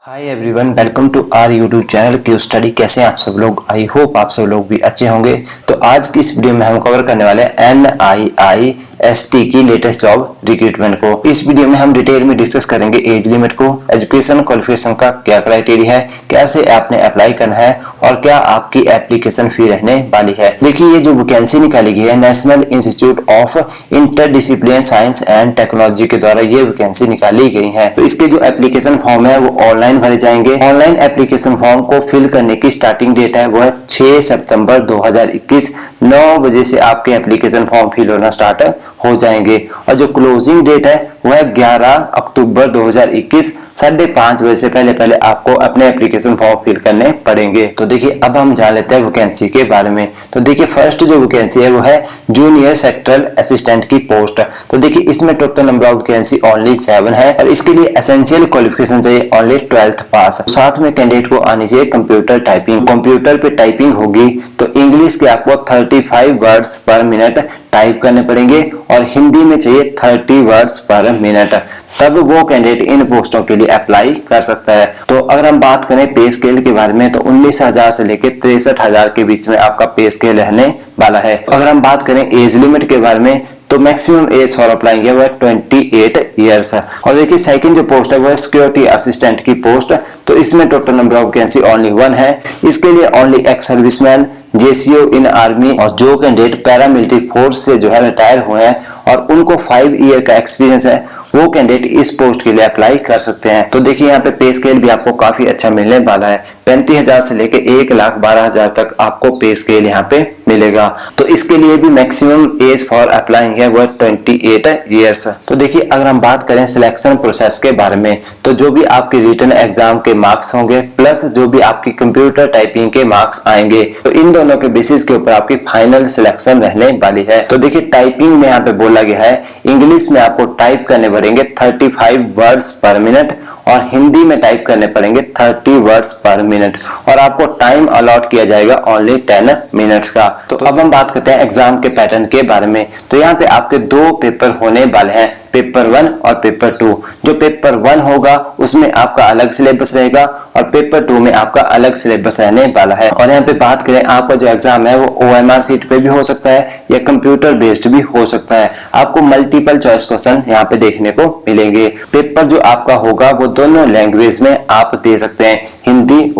Hi everyone, welcome to our YouTube channel Q study. कैसे हैं आप सब लोग? आई होप आप सब लोग भी अच्छे होंगे। तो आज की इस वीडियो में हम कवर करने वाले हैं NIIST की लेटेस्ट जॉब रिक्रूटमेंट को। इस वीडियो में हम डिटेल में डिस्कस करेंगे एज लिमिट को, एजुकेशन क्वालिफिकेशन का क्या क्राइटेरिया है, कैसे आपने अप्लाई करना है और क्या आपकी एप्लीकेशन फी रहने वाली है। देखिए, ये जो वैकेंसी निकाली गई है national institute of interdisciplinary science and technology के द्वारा ये वैकेंसी निकाली गई है। तो इसके जो एप्लीकेशन फॉर्म है वो ऑनलाइन भरे जाएंगे। ऑनलाइन एप्लीकेशन फॉर्म को फिल करने की स्टार्टिंग डेट है वो है 6 सितंबर 2021। 9 बजे से आपके एप्लीकेशन फॉर्म फिल होना स्टार्ट हो जाएंगे और जो क्लोजिंग डेट है वो है 11 अक्टूबर 2021। 5:30 बजे से पहले आपको अपने एप्लीकेशन फॉर्म फिल करने पड़ेंगे। तो देखिए, अब हम जान लेते हैं वैकेंसी के बारे में। तो देखिए, फर्स्ट जो वैकेंसी है वो है जूनियर सेक्टरल असिस्टेंट की पोस्ट। तो देखिए, इसमें total number of vacancy only 7 है और इसके लिए एसेंशियल क्वालिफिकेशन चाहिए ओनली 12th पास। साथ में कैंडिडेट को आनी चाहिए कंप्यूटर टाइपिंग। कंप्यूटर पे टाइपिंग होगी तो इंग्लिश के आपको 35 वर्ड्स पर मिनट टाइप करने पड़ेंगे और हिंदी में चाहिए 30 वर्ड्स पर मिनट, तब वो कैंडिडेट इन पोस्टों के लिए अप्लाई कर सकता है। तो अगर हम बात करें पे स्केल के बारे में तो 19,000 से लेकर 63,000 के बीच में आपका पे स्केल रहने वाला है। अगर हम बात करें एज लिमिट के बारे में तो मैक्सिमम एज फॉर अप्लाइंग है वो है 28 ईयर्स। और देखिए, सेकंड जो पोस्ट है वो है सिक्योरिटी असिस्टेंट की पोस्ट। तो इसमें total number of vacancy only 1 है। इसके लिए ओनली एक्स सर्विसमैन, JCO इन आर्मी और जो कैंडिडेट पैरामिलिट्री फोर्स से जो है रिटायर हुए हैं और उनको 5 ईयर का एक्सपीरियंस है वो कैंडिडेट इस पोस्ट के लिए अप्लाई कर सकते हैं। तो देखिए, यहाँ पे पे स्केल भी आपको काफी अच्छा मिलने वाला है। 35,000 से लेके 1,12,000 तक आपको पे स्केल यहाँ पे मिलेगा। तो इसके लिए भी मैक्सिमम एज फॉर अप्लाइंग है वो 28 ईयर्स। तो देखिए, अगर हम बात करें सिलेक्शन प्रोसेस के बारे में तो जो भी आपके रिटन एग्जाम के मार्क्स होंगे प्लस जो भी आपकी कंप्यूटर टाइपिंग के मार्क्स आएंगे तो इन दोनों के बेसिस के ऊपर आपकी फाइनल सिलेक्शन रहने वाली है। तो देखिए, टाइपिंग में यहाँ पे बोला गया है इंग्लिश में आपको टाइप करने पड़ेंगे 35 वर्ड्स पर मिनट और हिंदी में टाइप करने पड़ेंगे 30 वर्ड्स पर मिनट और आपको टाइम अलॉट किया जाएगा ओनली 10 मिनट्स का। तो अब हम बात करते हैं एग्जाम के पैटर्न के बारे में। तो यहाँ पे आपके 2 पेपर होने वाले हैं, पेपर 1 और पेपर 2। जो पेपर 1 होगा उसमें आपका अलग सिलेबस रहेगा और पेपर 2 में आपका अलग सिलेबस रहने वाला है। और यहाँ पे बात करें आपका जो एग्जाम है वो OMR सीट पे भी हो सकता है या कंप्यूटर बेस्ड भी हो सकता है। आपको मल्टीपल चॉइस क्वेश्चन यहाँ पे देखने को मिलेंगे। पेपर जो आपका होगा वो दोनों लैंग्वेज में आप दे सकते हैं, हिंदी /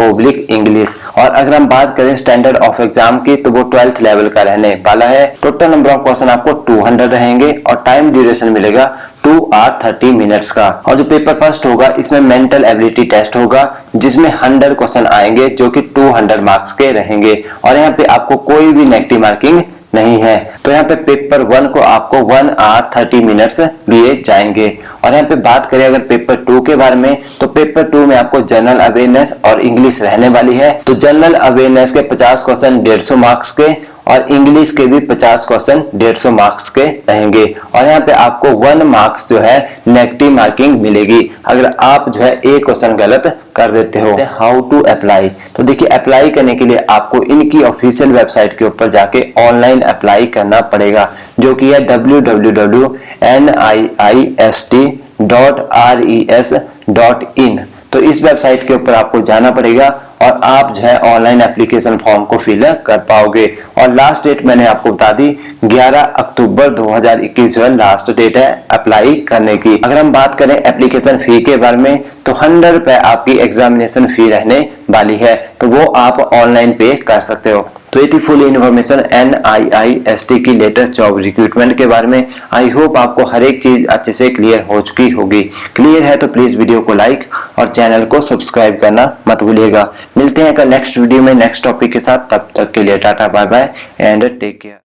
इंग्लिश। और अगर हम बात करें स्टैंडर्ड ऑफ एग्जाम की तो वो 12th लेवल का रहने वाला है। टोटल नंबर ऑफ क्वेश्चन आपको 200 रहेंगे और टाइम ड्यूरेशन मिलेगा 2 hours 30 minutes का। और जो पेपर फर्स्ट होगा इसमें मेंटल एबिलिटी टेस्ट होगा जिसमें 100 क्वेश्चन आएंगे जो कि 200 मार्क्स के रहेंगे और यहाँ पे आपको कोई भी नेगेटिव मार्किंग नहीं है। तो यहाँ पे पेपर 1 को आपको 1 hour 30 minutes दिए जाएंगे। और यहाँ पे बात करें अगर पेपर 2 के बारे में तो पेपर 2 में आपको जनरल अवेयरनेस और इंग्लिश रहने वाली है। तो जनरल अवेयरनेस के 50 क्वेश्चन 150 मार्क्स के और इंग्लिश के भी 50 क्वेश्चन 150 मार्क्स के रहेंगे और यहाँ पे आपको 1 मार्क्स जो है नेगेटिव मार्किंग मिलेगी अगर आप जो है एक क्वेश्चन गलत कर देते हो। How to apply? तो देखिए, अप्लाई करने के लिए आपको इनकी ऑफिशियल वेबसाइट के ऊपर जाके ऑनलाइन अप्लाई करना पड़ेगा जो कि है www.niist.res.in। तो इस वेबसाइट के ऊपर आपको जाना पड़ेगा और आप जो है ऑनलाइन एप्लीकेशन फॉर्म को फिल कर पाओगे। और लास्ट डेट मैंने आपको बता दी 11 अक्टूबर 2021 जो है लास्ट डेट है अप्लाई करने की। अगर हम बात करें एप्लीकेशन फी के बारे में तो 100 रुपए आपकी एग्जामिनेशन फी रहने वाली है, तो वो आप ऑनलाइन पे कर सकते हो। तो ये थी फुल इन्फॉर्मेशन NIIST की लेटेस्ट जॉब रिक्रूटमेंट के बारे में। आई होप आपको हर एक चीज अच्छे से क्लियर हो चुकी होगी। क्लियर है तो प्लीज वीडियो को लाइक और चैनल को सब्सक्राइब करना मत भूलिएगा। मिलते हैं कल नेक्स्ट वीडियो में नेक्स्ट टॉपिक के साथ। तब तक के लिए ta ta bye bye and take care.